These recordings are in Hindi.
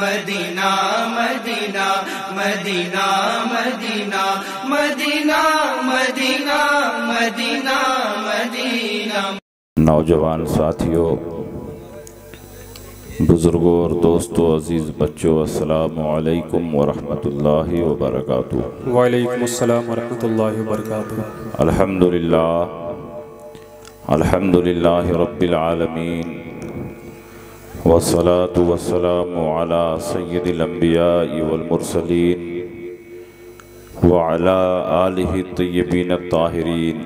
मदीना मदीना मदीना मदीना मदीना मदीना मदीना मदीना। नौजवान साथियों, बुजुर्गों और दोस्तों, अजीज़ बच्चों, अस्सलामु अलैकुम वरहमतुल्लाहि वबरकातुहू। वालेकुम अस्सलाम वरहमतुल्लाहि वबरकातुहू। अल्हम्दुलिल्लाह अल्हम्दुलिल्लाहि रब्बिल आलमीन वस्सलातु वस्सलामु अला सय्यिदिल अंबियाइ वल मुरसलीन व अला आलिहि तय्यबीन अत्ताहिरीन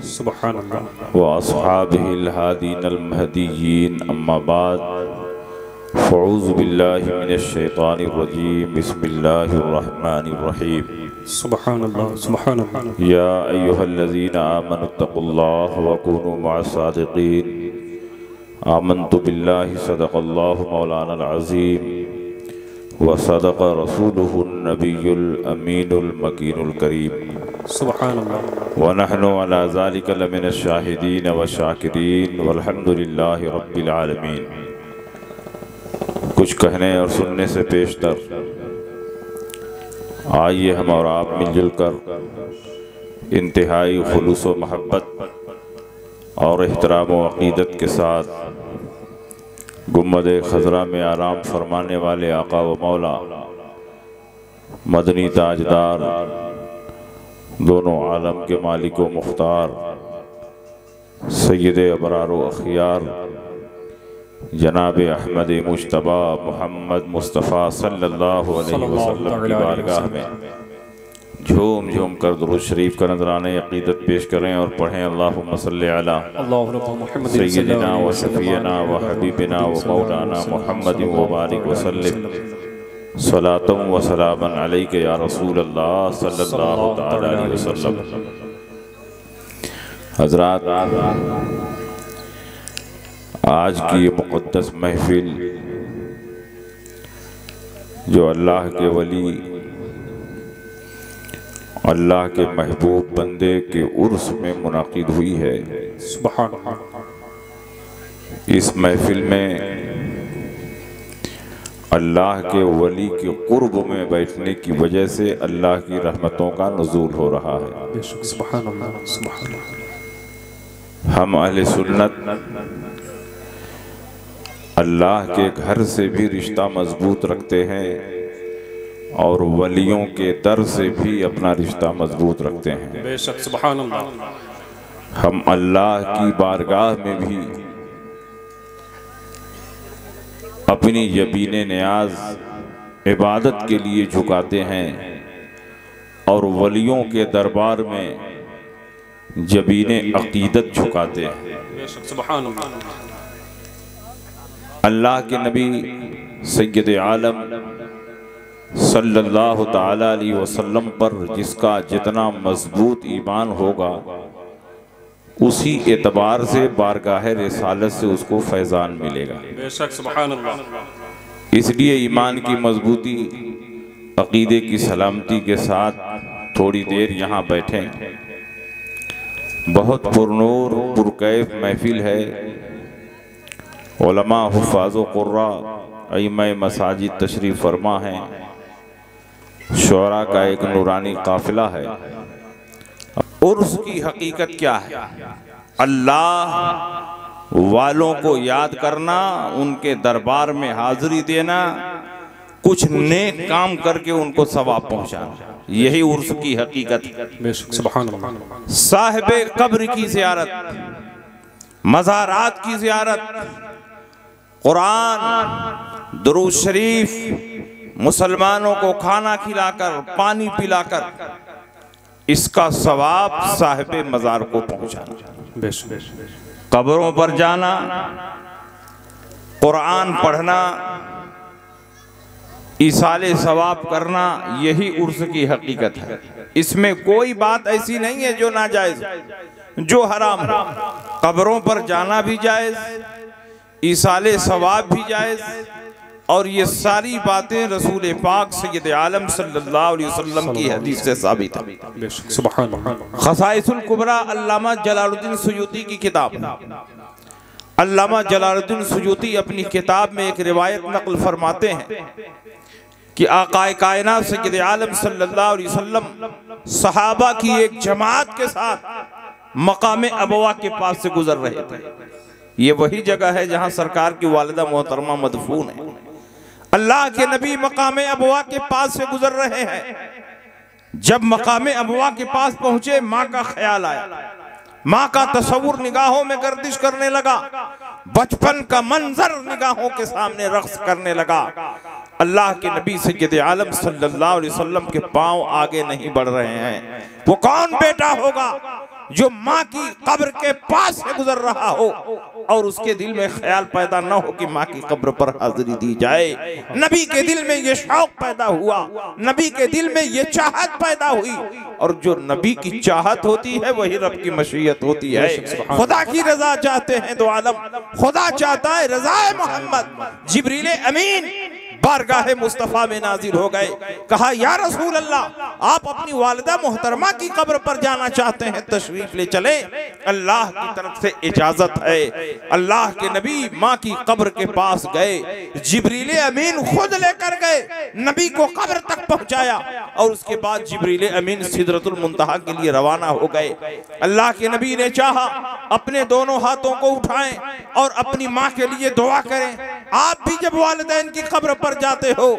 सुब्हानल्लाह व अस्हाबिहिल हादीनल महदीयीन। अम्मा बाद, फ़अऊज़ु बिल्लाहि मिनश शैतानिर रजीम। बिस्मिल्लाहिर रहमानिर रहीम। सुब्हानल्लाह सुब्हानल्लाह। या अय्युहल्लज़ीना आमनुत्तक़ुल्लाह व कूनू मअस्सादिक़ीन। आमन्तु बिल्लाहि सदक़ल्लाहु मौलानल अज़ीम व सदक़ रसूलुहुन नबियुल अमीनुल मकीनुल करीम। सुब्हानल्लाह। व नहनु अला ज़ालिका लमिनश शाहिदीन व शाकिरीन वल्हम्दुलिल्लाहि रब्बिल आलमीन। कुछ कहने और सुनने से पेशतर आइए हम और आप मिलजुल कर इंतहाई खुलूस व महब्बत और एहतराम व अक़ीदत के साथ गुम्बद खज़रा में आराम फरमाने वाले आका व मौला मदनी ताजदार, दोनों आलम के मालिक व मुख्तार, सय्यद अबरार व अखियार जनाब अहमद मुज्तबा मोहम्मद मुस्तफ़ा सल्लल्लाहु अलैहि वसल्लम की बारगाह में झूम झूम कर दुरूद शरीफ का नजराने अक़ीदत पेश करें और पढ़ें। अल्लाहुम्मा सल्लि अला सय्यदिना व सफ़ीना व हबीबिना व मौलाना मुहम्मद व बारिक व सल्लिम सलातम व सलामन अलैका या रसूल अल्लाह सल्लल्लाहु तआला अलैहि वसल्लम। हज़रात, आज की ये मुक़द्दस महफिल जो अल्लाह के वली, अल्लाह के महबूब बंदे के उर्स में मुनाकिद हुई है, इस महफिल में अल्लाह के वली के कुर्ब में बैठने की वजह से अल्लाह की रहमतों का नुज़ूल हो रहा है। हम अहले सुन्नत अल्लाह के घर से भी रिश्ता मजबूत रखते हैं और वलियों के दर से भी अपना रिश्ता मजबूत रखते हैं। बेशक सुब्हानल्लाह। हम अल्लाह की बारगाह में भी अपनी यबीने नियाज इबादत के लिए झुकाते हैं और वलियों के दरबार में जबीने अकीदत झुकाते हैं। बेशक सुब्हानल्लाह। अल्लाह के नबी सय्यद आलम सल्लल्लाहु ताला अलैहि वसल्लम पर जिसका जितना मजबूत ईमान होगा उसी एतबार से बारगाह रिसालत से उसको फैज़ान मिलेगा। बेशक सुब्हानल्लाह। इसलिए ईमान की मजबूती, अकीदे की सलामती के साथ थोड़ी देर यहाँ बैठें। बहुत पुरनूर पुरकैफ महफिल है। उलमा, हुफ़ाज़ व क़ुर्रा, अइम्मा मसाजिद तशरीफ़ फरमा हैं। शुअरा का एक नूरानी काफ़िला है। उर्स की हकीकत क्या है? अल्लाह वालों को याद करना, उनके दरबार में हाज़िरी देना, कुछ नेक काम करके उनको सवाब पहुँचाना, यही उर्स की हकीकत है। सुब्हानल्लाह। साहिबे कब्र की ज़ियारत, मज़ारात की ज़ियारत, कुरान, दुरूद शरीफ, मुसलमानों को खाना खिलाकर, पानी पिलाकर, इसका सवाब साहिबे मज़ार को पहुंचाना। कब्रों पर जाना, कुरान पढ़ना, इसाले सवाब करना, यही उर्स की हकीकत है। इसमें कोई बात ऐसी नहीं है जो नाजायज, जो हराम हो। कब्रों पर जाना भी जायज, इसाले सवाब भी जायज, और ये सारी बातें रसूल पाक सय्यद आलम सल्लल्लाहु अलैहि वसल्लम की हदीस से साबित है। सुब्हानल्लाह। खसाइसुल कुबरा अल्लामा जलालुद्दीन सुयूती की किताब। अल्लामा जलालुद्दीन सुयूती अपनी किताब में एक रिवायत नकल फरमाते हैं कि आकाए कायनात सय्यद आलम सल्लल्लाहु अलैहि वसल्लम सहाबा की एक जमात के साथ मकाम अबवा के पास से गुजर रहे थे। ये वही जगह है जहां सरकार की वालिदा मोहतरमा मदफून है। अल्लाह के नबी मकाम अबवा के पास से गुजर रहे हैं। जब मकाम अबवा के पास पहुंचे, माँ का ख्याल आया, माँ का तस्वुर निगाहों में गर्दिश करने लगा, बचपन का मंजर निगाहों के सामने रक्स करने लगा। अल्लाह के नबी सय्यद आलम सल्लल्लाहु अलैहि वसल्लम के पांव आगे नहीं बढ़ रहे हैं। वो कौन बेटा होगा जो माँ की कब्र के पास से गुजर रहा हो और उसके दिल में ख्याल पैदा न हो कि माँ की कब्र पर हाजिरी दी जाए। नबी के दिल में ये शौक पैदा हुआ, नबी के दिल में ये चाहत पैदा हुई, और जो नबी की चाहत होती है वही रब की मशीयत होती है। खुदा की रजा चाहते हैं दो आलम, खुदा चाहता है रज़ाए मोहम्मद। जिब्रील अमीन बारगाह मुस्तफ़ा में नाजिल हो गए, कहा या रसूल अल्लाह, आप अपनी वालिदा मोहतरमा की कब्र पर जाना चाहते हैं, तशरीफ ले चले, अल्लाह की तरफ से इजाजत है। अल्लाह के नबी माँ की कब्र के पास गए, जिब्रील अमीन खुद लेकर गए, नबी को कब्र तक पहुंचाया और उसके बाद जिब्रील अमीन सिदरतुल मुंतहा के लिए रवाना हो गए। अल्लाह के नबी ने चाहा अपने दोनों हाथों को उठाएं और अपनी माँ के लिए दुआ करें। आप भी जब वालिदैन की कब्र पर जाते हो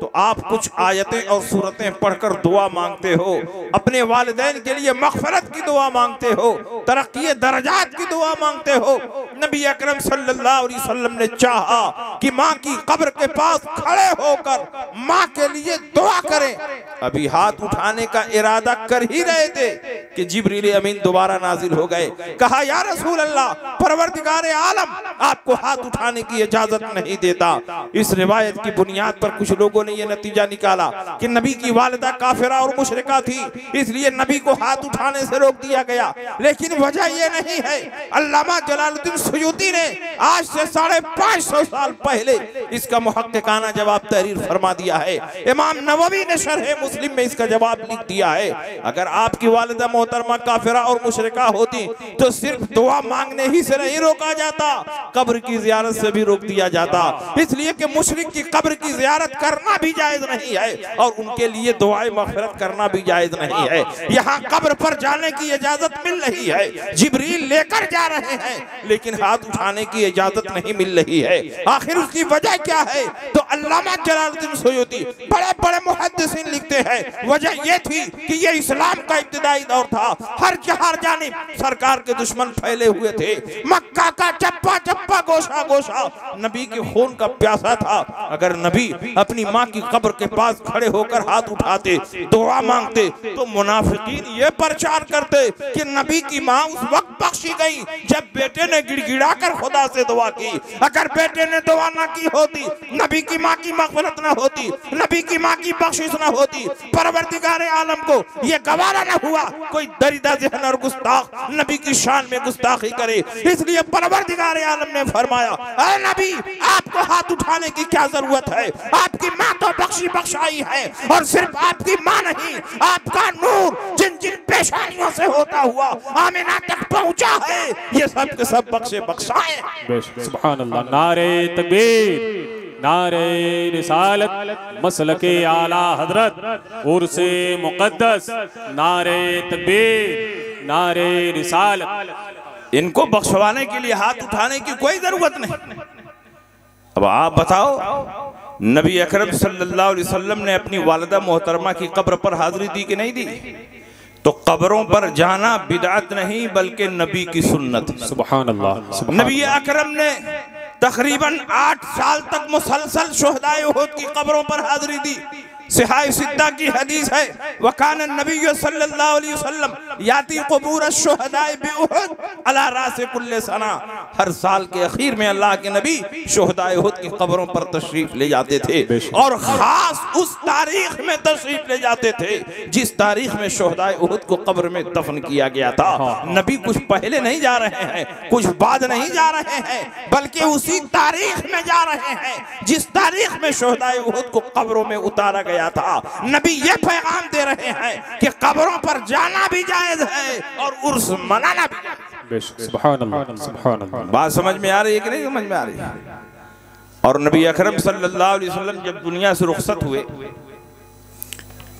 तो आप कुछ आयतें और सूरतें पढ़कर दुआ मांगते हो, अपने वालिदैन के लिए मग़फ़िरत की दुआ मांगते हो, तरक्की दर्जात की दुआ मांगते हो। नबी अकरम सल्लल्लाहु अलैहि वसल्लम ने चाहा कि माँ की कब्र के पास खड़े होकर माँ के लिए दुआ करें। अभी हाथ उठाने का इरादा कर ही रहे थे कि जिब्रील अमीन दोबारा नाजिल हो गए, कहा या रसूल अल्लाह, परवरदिगार आलम आपको हाथ उठाने की इजाजत नहीं देता। इस रिवायत की बुनियाद पर कुछ लोगों ने यह नतीजा निकाला कि नबी की वालिदा काफिरा और मुशरिका थी, इसलिए नबी को हाथ उठाने से रोक दिया गया। लेकिन वजह यह नहीं है। अल्लामा जलालुद्दीन सुयूती ने आज से 550 साल पहले इसका मुहक्किकाना जवाब तहरीर फरमा दिया है। इमाम नववी ने शरह मुस्लिम में इसका जवाब लिख दिया है। अगर आपकी वालिदा मोहतरमा काफिरा और मुशरिका होती तो सिर्फ दुआ मांगने ही से नहीं रोका जाता, कब्र की ज़ियारत से भी रोक दिया जाता। इसलिए कि मुशरिक की कब्र की ज़ियारत करना भी जायज़ नहीं है और उनके लिए दुआए मग़फ़िरत करना भी जायज़ नहीं है। यहाँ कब्र पर जाने की इजाज़त मिल रही है, जिब्रील लेकर जा रहे हैं, लेकिन हाथ उठाने की इजाज़त नहीं मिल रही है। आखिर उसकी वजह क्या है? तो अल्लामा जलालुद्दीन सुयूती बड़े बड़े मुहद्दिसीन लिखते हैं, वजह यह थी कि ये इस्लाम का इब्तिदाई दौर था। हर जानिब सरकार के दुश्मन फैले हुए थे। मक्का का चप्पा चप्पा गोशा गोशा नबी के खून का प्यासा था। अगर नबी अपनी माँ की कब्र के पास खड़े होकर हाथ उठाते, दुआ मांगते, तो मुनाफिकीन ये प्रचार करते कि नबी की माँ उस वक्त बख्शी गई जब बेटे ने गिड़गिड़ा कर खुदा से दुआ की। अगर बेटे ने दुआ ना की होती, नबी की माँ की मग़फ़िरत ना होती, नबी की माँ की बख्शिश ना होती, परवरदिगार आलम को ये गवारा ना हुआ कोई दरिदा ज़हन और गुस्ताख नबी की शान में गुस्ताखी करे। इसलिए परवरदिगार आलम ने फरमाया, अरे नबी, आपको हाथ उठाने की क्या जरूरत है? आपकी माँ तो बख्शाई है, और सिर्फ आपकी माँ नहीं, आपका नूर जिन जिन पेशानियों से होता हुआ आमिना तक पहुंचा है, ये सब के सब बख्शाए। सुभान अल्लाह। नारे तकबीर, नारे रिसालत, मसलके आला हजरत, उर्से मुक़द्दस, नारे तकबीर, नारे रिसालत। इनको बख्शवाने के लिए हाथ उठाने की कोई जरूरत नहीं। अब आप बताओ, नबी अकरम सल्लल्लाहु अलैहि वसल्लम ने अपनी वालिदा मोहतरमा की कब्र पर हाजिरी दी कि नहीं दी? तो कब्रों पर जाना बिदअत नहीं बल्कि नबी की सुन्नत। सुभान अल्लाह। नबी अकरम ने तकरीबन 8 साल तक मुसलसल शुहदाए उहुद की कब्रों पर हाजिरी दी। सिहाह सिद्दा की हदीस है, वकान नबी सल्लल्लाहु अलैहि वसल्लम याती क़ुबूर शुहदाए बिउहुद अला रासे कुल्ले सना। हर साल के आखिर में अल्लाह के नबी शुहदाए उहुद की कब्रों पर तशरीफ ले जाते थे, और खास उस तारीख में तशरीफ ले जाते थे जिस तारीख में शुहदाए उहुद को कब्र में दफन किया गया था। नबी कुछ पहले नहीं जा रहे हैं, कुछ बाद नहीं जा रहे हैं, बल्कि उसी तारीख में जा रहे हैं जिस तारीख में शुहदाए उहुद को कब्रों में उतारा गया था। नबी ये पैगाम दे रहे हैं कि कब्रों पर जाना भी जायज है और उर्स मनाना भी। सुभान अल्लाह, सुभान अल्लाह। बात समझ में आ रही है कि नहीं समझ में आ रही है? और नबी अकरम सल्लल्लाहु अलैहि वसल्लम जब दुनिया से रुखसत हुए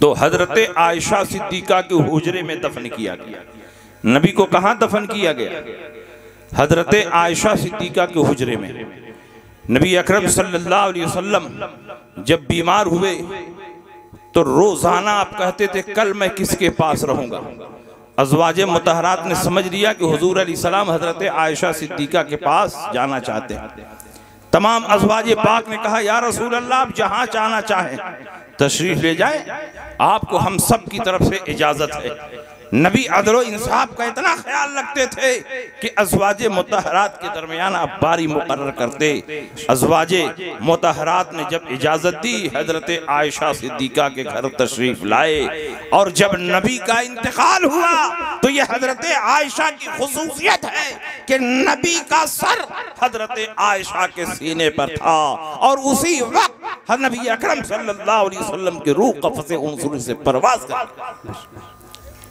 तो हजरत आयशा सिद्दीका के हुजरे में दफन किया गया। नबी को कहाँ दफन किया गया? हजरत आयशा सिद्दीका के हुजरे में। नबी अकरम सल्लल्लाहु अलैहि वसल्लम जब बीमार हुए तो रोजाना आप कहते थे कल मैं किसके पास रहूंगा। अज़वाजे मुतहरात ने समझ लिया कि हुजूर अलैहिस्सलाम हजरत आयशा सिद्दीका के पास जाना चाहते हैं। तमाम अज़वाजे पाक ने कहा या रसूल अल्लाह आप जहां जाना चाहें तशरीफ ले जाएं, आपको हम सब की तरफ से इजाजत है। नबी अदल व इंसाफ का इतना ख्याल रखते थे कि अज़वाजे मुतहरात के दरमियान आप बारी मुकर्रर करते। अज़वाजे मुतहरात ने जब इजाज़त दी हजरत आयशा सिद्दीका के घर तशरीफ लाए और जब नबी का इंतकाल हुआ तो यह हजरत आयशा की खुसूसियत है कि नबी का सर हजरत आयशा के सीने पर था और उसी वक्त नबी अकरम सल्लल्लाहु अलैहि वसल्लम की रूह कफ़्स उनसुर से परवाज़ कर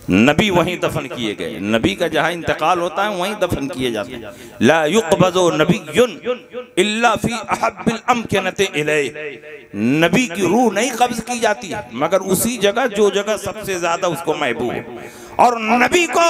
नबी वहीं दफन किए गए। नबी का जहां इंतकाल होता है वहीं दफन किए जाते हैं। ला युक़बज़ु नबिय्युन इल्ला फी अहब्बिल अमकिनति इलैहि। नबी की रूह नहीं कब्ज की जाती है मगर उसी जगह जो जगह सबसे ज्यादा उसको महबूब है। और नबी को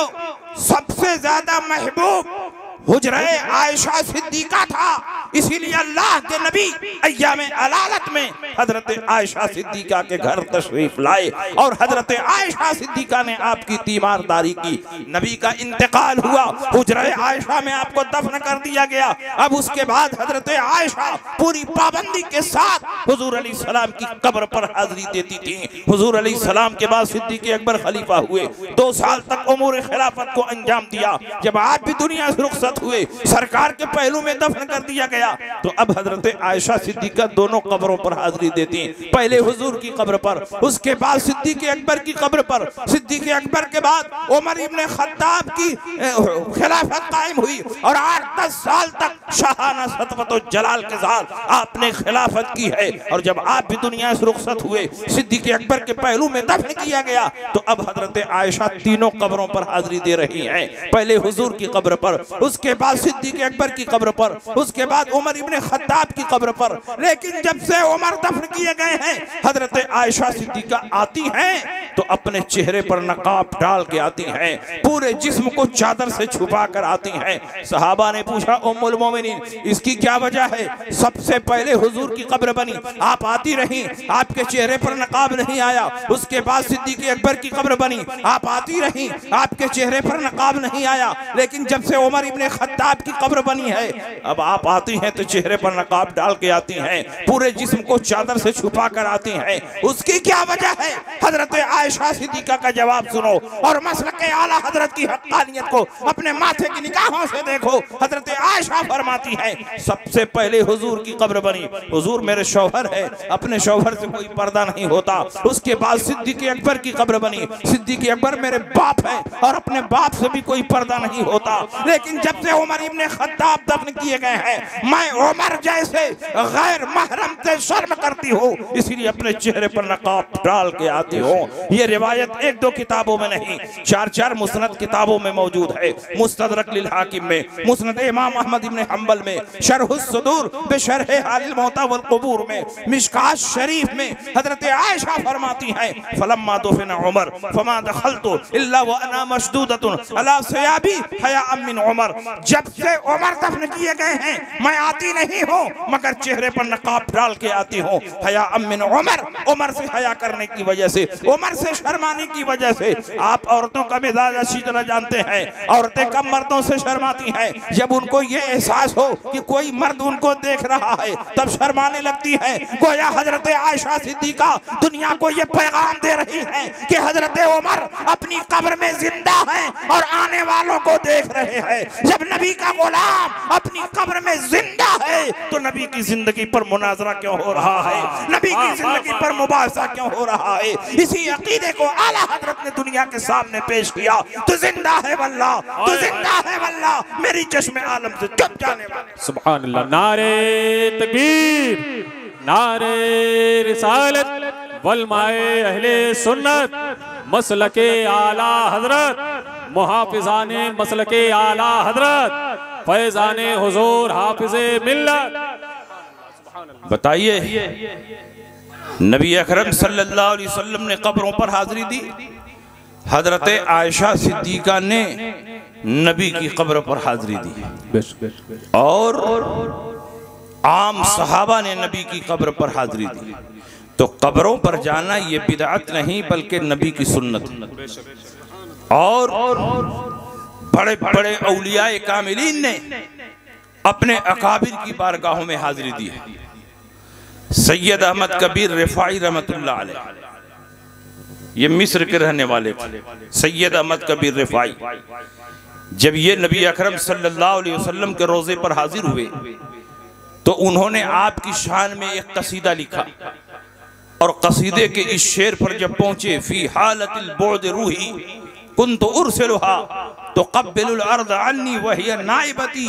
सबसे ज्यादा महबूब हुजरे आयशा सिद्दीका था। इसीलिए अल्लाह के नबी अय्यामे अलालत में हजरत आयशा सिद्दीका के घर तशरीफ लाए और हजरत आयशा सिद्दीका ने आपकी तीमारदारी की। नबी का इंतकाल हुआ, हुजरे आयशा में आपको दफन कर दिया गया। अब उसके बाद हजरत आयशा पूरी पाबंदी के साथ हुजूर अलैहिस्सलाम की कब्र पर हाजिरी देती थी। हुजूर अलैहिस्सलाम के बाद सिद्दीक़ अकबर खलीफा हुए, 2 साल तक उमूर खिलाफत को अंजाम दिया। जब आप भी दुनिया से रुखसत हुए, सरकार के पहलू में दफन कर दिया गया, तो अब हजरत आयशा सिद्दीका दोनों कब्रों पर हाजिरी देती। पहले हुजूर की कब्र पर, उसके बाद सिद्दीक़ अकबर की कब्र पर। सिद्दीक़ अकबर के बाद उमर इब्ने खत्ताब की खिलाफत कायम हुई और 8-10 साल तक शाहाना सतवत और जलाल के साथ आपने खिलाफत की है। और जब आप भी दुनिया से रुखसत हुए, सिद्दीक़ अकबर के पहलू में दफन किया गया, तो अब हजरत आयशा तीनों कब्रों पर हाजिरी दे रही हैं। पहले हुजूर की कब्र पर, उसके बाद सिद्दीक़ अकबर की कब्र पर, उसके बाद उमर इब्ने खत्ताब की कब्र पर। लेकिन जब से उमर दफन किए गए हैं, हजरत आयशा सिद्दीका आती हैं तो अपने चेहरे पर नकाब डाल के आती हैं, पूरे जिस्म को चादर से छुपा कर आती हैं। सहाबा ने पूछा उम्मुल मोमिनीन इसकी क्या वजह है? सबसे पहले हुजूर की कब्र बनी, आप आती रही, आपके चेहरे पर नकाब नहीं आया। उसके बाद सिद्दीक़ अकबर की कब्र बनी, आप आती रही, आपके चेहरे पर नकाब नहीं आया। लेकिन जब से उमर इब्ने खत्ताब की कब्र बनी है, अब आप आती हैं तो चेहरे पर नकाब डाल के आती हैं, पूरे जिस्म को चादर से छुपा कर आती हैं। उसकी क्या वजह है? हजरत आयशा सिद्दीका का जवाब सुनो और मसलक आला हजरत की हक्कानियत को अपने माथे की निगाहों से देखो। हजरत आयशा फरमाती है सबसे पहले हुजूर की कब्र बनी, हुजूर मेरे शौहर है, अपने शौहर से कोई पर्दा नहीं होता। उसके बाद सिद्दीक़ अकबर की कब्र बनी, सिद्दीक़ अकबर मेरे बाप है और अपने बाप से भी कोई पर्दा नहीं होता। लेकिन जब से उमर इब्ने खत्ताब दफन किए गए हैं, मैं उमर जैसे गैर महरम से शर्म करती हूँ, इसीलिए अपने चेहरे पर नकाब डाल के आती हूँ। ये रिवायत 1-2 किताबों में नहीं, 4-4 मुस्नद किताबों में मौजूद है। मुस्तदरक लिल हाकिम में, मुस्नद इमाम अहमद इब्ने हंबल में, शरहुस सुदूर बिशरह हालिल मौता वल कुबूर में, मिशकात शरीफ में हजरत आयशा फरमाती हैं फलम्मा दुफिना उमर फमा दखलतु इल्ला व अना मशदूदतुन अला सियाबी हया मिन उमर। जब से उमर दफन किए गए हैं, मैं आती नहीं हूँ मगर चेहरे पर नकाब डाल के आती हूँ। हया मिन उमर, उमर से हया करने की वजह से, उमर से शर्माने की वजह से। आप औरतों का मिजाज अच्छी तरह जानते हैं, औरतें कम मर्दों से शर्माती हैं। जब उनको ये एहसास हो कि कोई मर्द उनको देख रहा है तब शर्माने लगती हैं। गोया हजरत आयशा सिद्दीका दुनिया को ये पैगाम दे रही हैं कि हजरत उमर अपनी कब्र में जिंदा हैं और आने वालों को देख रहे हैं। जब नबी का गुलाम अपनी कब्र में जिंदा है तो नबी की जिंदगी पर मुनाजरा क्यों हो रहा है? नबी की जिंदगी पर मुबाहसा क्यों हो रहा है? इसी अकीदे को आला हजरत ने दुनिया के सामने पेश किया। तो जिंदा है वल्लाह, तो जिंदा है वल्लाह, मेरी चश्मे आलम से चुप जाने वाले। सुभान अल्लाह। नारे तकबीर, नारे रिसालत वल माए अहले सुन्नत, मसलके आला हजरत मुहाफिजान मसलके आला हजरत फैजान हुजूर हाफिज़े मिल्लत। बताइए, नबी अकरम सल्लल्लाहु अलैहि वसल्लम ने कब्रों पर हाजिरी दी। हजरत आयशा सिद्दीका ने नबी की कब्र पर हाजिरी दी और आम सहाबा ने नबी की कब्र पर हाजिरी दी। तो कब्रों पर जाना ये बिदअत नहीं बल्कि नबी की सुन्नत। और बड़े बड़े औलियाए कामिलीन ने अपने अकाबिर की बारगाहों में हाजिरी दी है। सैयद अहमद कबीर रिफाई रहमतुल्लाह अलैह, ये मिस्र के रहने वाले थे। सैयद अहमद कबीर रिफाई जब ये नबी अकरम सल्लल्लाहु अलैहि वसल्लम के रोजे पर हाजिर हुए तो उन्होंने आपकी शान में एक कसीदा लिखा और कसीदे के इस शेर पर जब पहुंचे, फी हालतिल बुअद रूही कुन्तु उरसिलुहा तुक़ब्बिलुल अर्द अन्नी वहिय नाइबती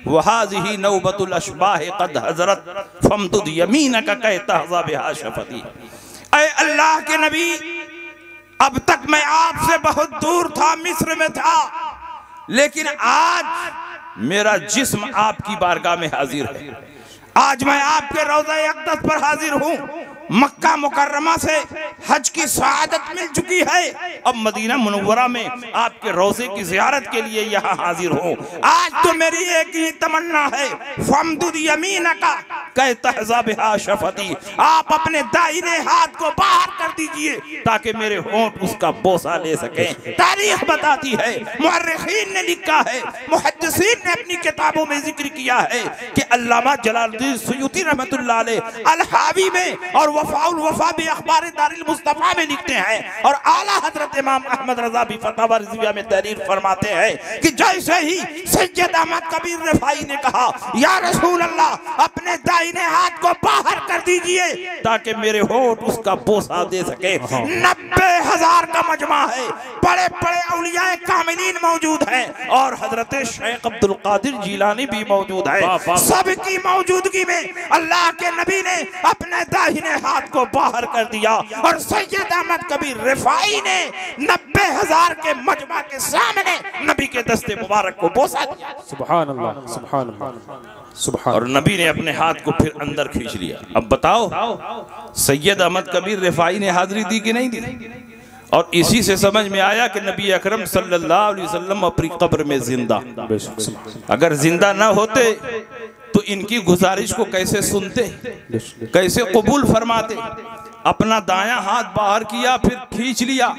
वहाज़िही नौबतुल अशबाह क़द हज़रत फमदुद यमीनक कै तहज़ा बिहा शफ़ती। ऐ अल्लाह के नबी, अब तक मैं आपसे बहुत दूर था, मिस्र में था, लेकिन आज मेरा जिस्म आपकी बारगाह में हाजिर है। आज मैं आपके रोज़ा अक़दस पर हाजिर हूँ। मक्का मुकर्रमा से हज की सआदत मिल चुकी है, अब मदीना मुनव्वरा में आपके रोज़े की ज़ियारत के लिए यहाँ हाजिर हूँ। आज तो मेरी एक ही तमन्ना है, फमदुद यमीनका कै तहज़ा बिहा शफ़ती, आप अपने दाहिने हाथ को बाहर कर दीजिए ताकि मेरे होंठ उसका बोसा ले सकें। तारीख बताती है, मुअर्रिखीन ने लिखा है, मुहद्दिसीन ने अपनी किताबों में जिक्र किया है कि अल्लामा जलालुद्दीन सुयूती रहमतुल्लाह अलैह अल-हावी में और वफ़ाउल वफ़ा भी अख़बार दारिल मुस्तफ़ा में लिखते हैं और आला हज़रत इमाम अहमद रज़ा भी फतवा रिज़विया में तहरीर फरमाते हैं कि जैसे ही सैयद अहमद कबीर रिफ़ाई ने कहा, या रसूल अल्लाह, अपने दाहिने हाथ को बाहर कर दीजिए ताकि मेरे होंठ उसका बोसा दे सके। 90,000 का मजमा है, बड़े बड़े औलियाए कामिलीन मौजूद हैं और हजरत शेख अब्दुल कादिर जीलानी भी मौजूद है। सबकी मौजूदगी में अल्लाह के नबी ने अपने दाहिने हाथ को बाहर कर दिया और सैयद अहमद कबीर रिफाई ने 90,000 के मजमा के सामने नबी के दस्ते मुबारक को बोसा दिया। सुभान अल्लाह, सुभान अल्लाह, सुभान। और नबी ने अपने हाथ को फिर अंदर खींच लिया। अब बताओ, सैयद अहमद कबीर रिफाई ने हाजिरी दी कि नहीं दी? और इसी से समझ में आया कि नबी अकरम सल्लल्लाहु अलैहि वसल्लम अपनी कब्र में जिंदा। अगर जिंदा ना होते तो इनकी गुजारिश को कैसे सुनते, कैसे कबूल फरमाते? अपना दायां हाथ बाहर किया, फिर खींच लिया।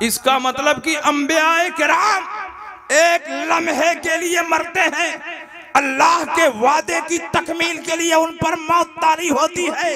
इसका मतलब कि अंबियाए किराम एक लम्हे के लिए मरते हैं, अल्लाह के वादे की तकमील के लिए उन पर मौत तारी होती है,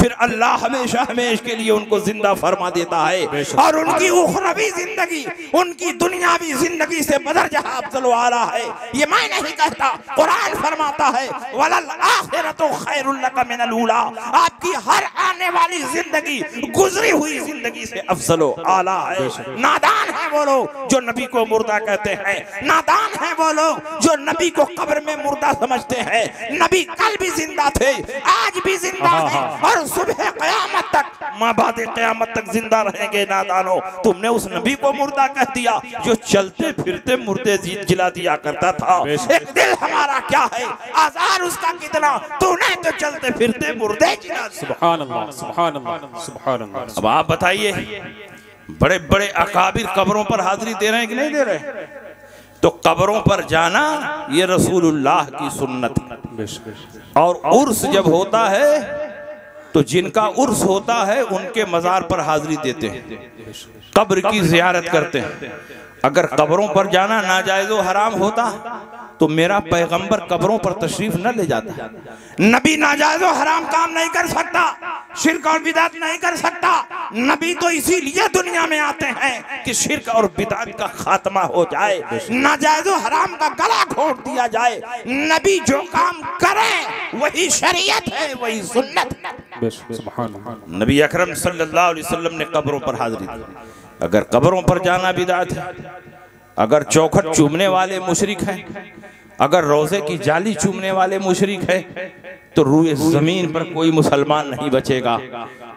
फिर अल्लाह हमेशा हमेशा के लिए उनको जिंदा फरमा देता है और उनकी उखरवी जिंदगी उनकी दुनियावी जिंदगी से बदर जहां अफजल वाला है। ये मैं नहीं कहता, कुरान फरमाता है, वलल आखिरतु खैरुल लका मिनल ऊला, आपकी हर आने वाली जिंदगी गुजरी हुई जिंदगी से अफजल आला है। नादान है वो लोग जो नबी को मुर्दा कहते हैं, नादान है वो लोग जो नबी को कब्र में मुर्दा समझते हैं। नबी कल भी जिंदा थे, आज भी जिंदा हैं और सुबह क़यामत तक, माबाद क़यामत तक जिंदा रहेंगे। नादानो, तुमने उस नबी को मुर्दा कह दिया जो चलते फिरते मुर्दे जिला दिया करता था। एक दिल हमारा क्या है, आज़ार उसका कितना, तूने तो चलते फिरते मुर्दे जिला। सुभान अल्लाह, सुभान अल्लाह, सुभान अल्लाह। अब आप बताइए, बड़े बड़े अकाबिर कब्रों पर हाजिरी दे रहे हैं कि नहीं दे रहे? तो कब्रों पर जाना ये रसूलुल्लाह की सुन्नत है। और उर्स जब होता है तो जिनका उर्स होता है उनके मज़ार पर हाजिरी देते हैं, कब्र की ज़ियारत करते हैं। अगर कब्रों पर जाना नाजायज़ व हराम होता तो मेरा पैगंबर कब्रों पर तशरीफ न ले जाता। नबी नाजायज़ व हराम काम नहीं कर सकता, शिर्क और बिदात नहीं कर सकता। नबी तो इसीलिए दुनिया में आते हैं कि शिर्क और बिदात का खात्मा हो जाए, नाजायज़ व हराम का गला घोट दिया जाए। नबी जो काम करे वही शरीयत है, वही सुन्नत है। नबी अकरम सल्लल्लाहु अलैहि वसल्लम ने कब्रों पर हाजिरी दी। अगर कब्रों पर जाना बिदात है, अगर चौखट चूमने वाले मुशरिक हैं, अगर रोज़े की जाली चूमने वाले मुशरिक हैं, तो रूए जमीन पर कोई मुसलमान नहीं बचेगा।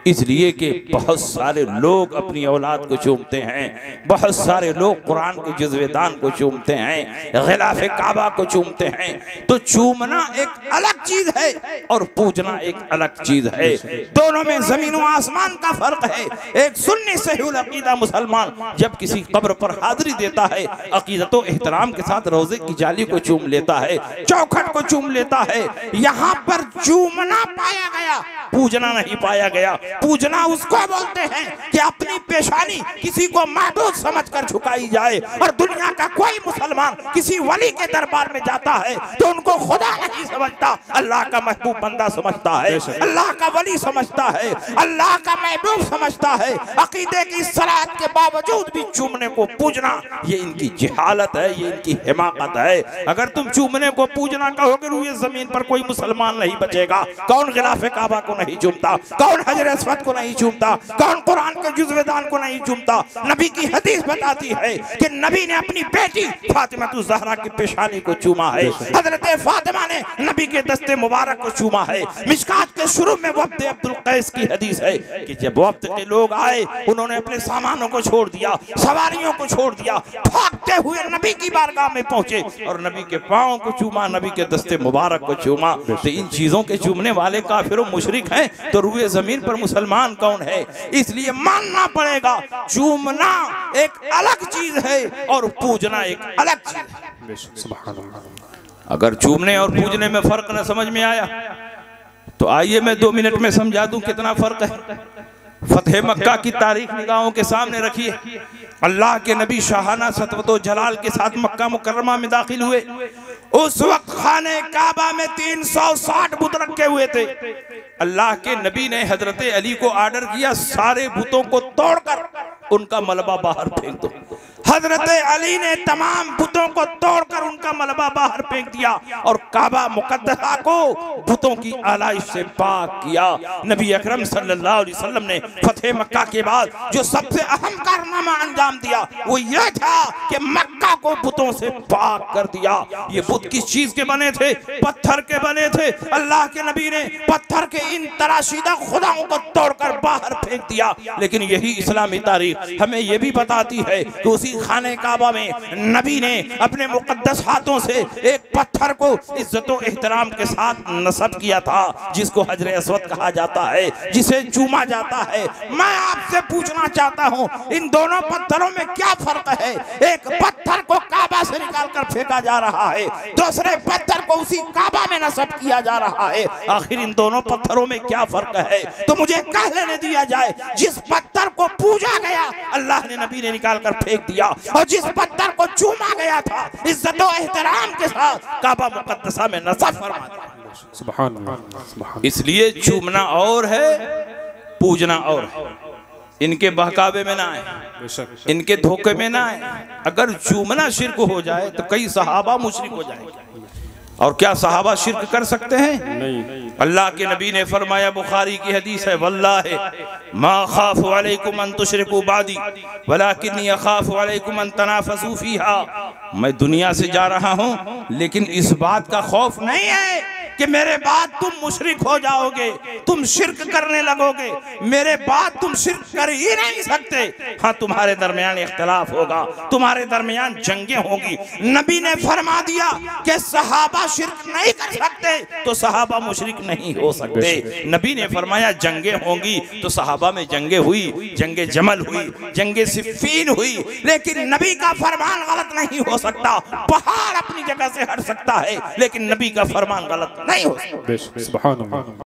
इसलिए कि बहुत सारे लोग अपनी औलाद को चूमते हैं, बहुत सारे लोग कुरान के जुज़्वे-दान को चूमते हैं, ग़िलाफ़ काबा को चूमते हैं। तो चूमना एक अलग चीज है और पूजना एक अलग चीज है। दोनों में जमीन व आसमान का फर्क है। एक सुन्नी सहीहुल अकीदा मुसलमान जब किसी कब्र पर हाजिरी देता है, अकीदत व एहतराम के साथ रोजे की जाली को चूम लेता है, चौखट को चूम लेता है। यहाँ पर चूमना पाया गया, पूजना नहीं पाया गया। पूजना उसको बोलते हैं कि अपनी पेशानी किसी को महबूब समझकर झुकाई जाए। और दुनिया का कोई मुसलमान किसी वली के दरबार में जाता है तो उनको खुदा नहीं समझता, अल्लाह का महबूब बंदा समझता है, अल्लाह का वली समझता है, अल्लाह का महबूब समझता है। अकीदे की सलाहत के बावजूद भी चूमने को पूजना, ये इनकी जहालत है, ये इनकी हिमाकत है। अगर तुम चूमने को पूजना कहोगे, रूए जमीन पर कोई मुसलमान नहीं बचेगा। कौन गिलाफे काबा को नहीं चूमता, कौन हजर अस्वद को नहीं चूमता, कौन कुरान के जुज़्वे-दान को नहीं चूमता। नबी की हदीस बताती है कि नबी ने अपनी बेटी फातिमा ज़हरा की पेशानी को चूमा है। हजरत फातिमा ने नबी के दस्ते मुबारक को चूमा है। मिशकात के शुरू में वफ्द अब्दुल कैस की हदीस है कि जब वक्त के लोग आए, उन्होंने अपने सामानों को छोड़ दिया, सवारियों को छोड़ दिया, भागते हुए नबी की बारगाह में पहुंचे और नबी के पाँव को चूमा, नबी के दस्ते मुबारक को चूमा। तो इन चीजों के चूमने वाले काफिर और मुशरिक हैं, तो रूए जमीन पर मुसलमान कौन है? इसलिए मानना पड़ेगा चूमना एक अलग चीज है और पूजना एक अलग चीज है। अगर चूमने और पूजने में फर्क न समझ में आया तो आइए मैं 2 मिनट में समझा दूं कितना फर्क है। फतेह मक्का की तारीख निगाहों के सामने रखिए। अल्लाह के नबी शाहाना सतवतो जलाल के साथ मक्का मुकर्रमा में दाखिल हुए। उस वक्त खाने काबा में 360 बुत रखे हुए थे। अल्लाह के नबी ने हजरत अली को आर्डर किया, सारे बुतों को तोड़कर उनका मलबा बाहर फेंक दो। हजरत अली ने तमाम बुतों को तोड़कर उनका मलबा बाहर फेंक दिया और काबा मुकद्दसा को बुतों की आलाइश से पाक किया। नबी अकरम सल्लल्लाहु अलैहि वसल्लम ने फतेह मक्का के बाद जो सबसे अहम कारनामा अंजाम दिया वो ये था कि मक्का को बुतों से पाक कर दिया। ये बुत किस चीज के बने थे? पत्थर के बने थे। अल्लाह के नबी ने पत्थर के इन तराशीदा खुदाओं को तोड़कर बाहर फेंक दिया। लेकिन यही इस्लामी तारीख हमें यह भी बताती है कि उसी खाने काबा में नबी ने अपने मुकद्दस हाथों से एक पत्थर को इज्जत और एहतराम के साथ नस्ब किया था, जिसको हजर अस्वद कहा जाता है, जिसे चूमा जाता है। मैं आपसे पूछना चाहता हूँ, इन दोनों पत्थरों में क्या फर्क है? एक पत्थर को काबा से निकालकर फेंका जा रहा है, दूसरे पत्थर को उसी काबा में नस्ब किया जा रहा है। आखिर इन दोनों पत्थरों में क्या फर्क है? तो मुझे कह लेने दिया जाए, जिस पत्थर को पूजा गया अल्लाह ने नबी ने निकाल कर फेंक दिया, और जिस पत्थर को चूमा गया था इज्जत और एहतराम के साथ काबा मुकद्दसा में नस्ब फरमा दिया। सुभान अल्लाह। इसलिए चूमना और है, पूजना और है। इनके बहकावे में ना आए, इनके धोखे में ना आए। अगर चूमना शिर्क हो जाए तो कई सहाबा मुशरिक हो जाएंगे। और क्या सहाबा शिर्क कर सकते हैं? नहीं। अल्लाह के नबी ने फरमाया, बुखारी की हदीस है, वल्लाहि मा खाफु अलैकुम अन तुशरिकू बादी वलाकिन्नी अखाफु अलैकुम अन तनाफसू फीहा। मैं दुनिया से जा रहा हूँ, लेकिन इस बात का खौफ नहीं है कि मेरे बाद तुम मुशरिक हो जाओगे, तुम शिर्क करने लगोगे। मेरे बाद तुम शिर्क कर ही नहीं सकते। हाँ, तुम्हारे दरमियान इख्तिलाफ होगा, तुम्हारे दरमियान जंगें होगी। नबी ने फरमा दिया कि सहाबा शिर्क नहीं कर सकते तो सहाबा मुशरिक नहीं हो सकते। नबी ने फरमाया जंगें होंगी, तो सहाबा में जंगें हुई, जंगे जमल हुई, जंगे सिफ़ीन हुई। लेकिन नबी का फरमान गलत नहीं हो सकता। पहाड़ अपनी जगह से हट सकता है, लेकिन नबी का फरमान गलत नहीं हो सकता। सुभान अल्लाह।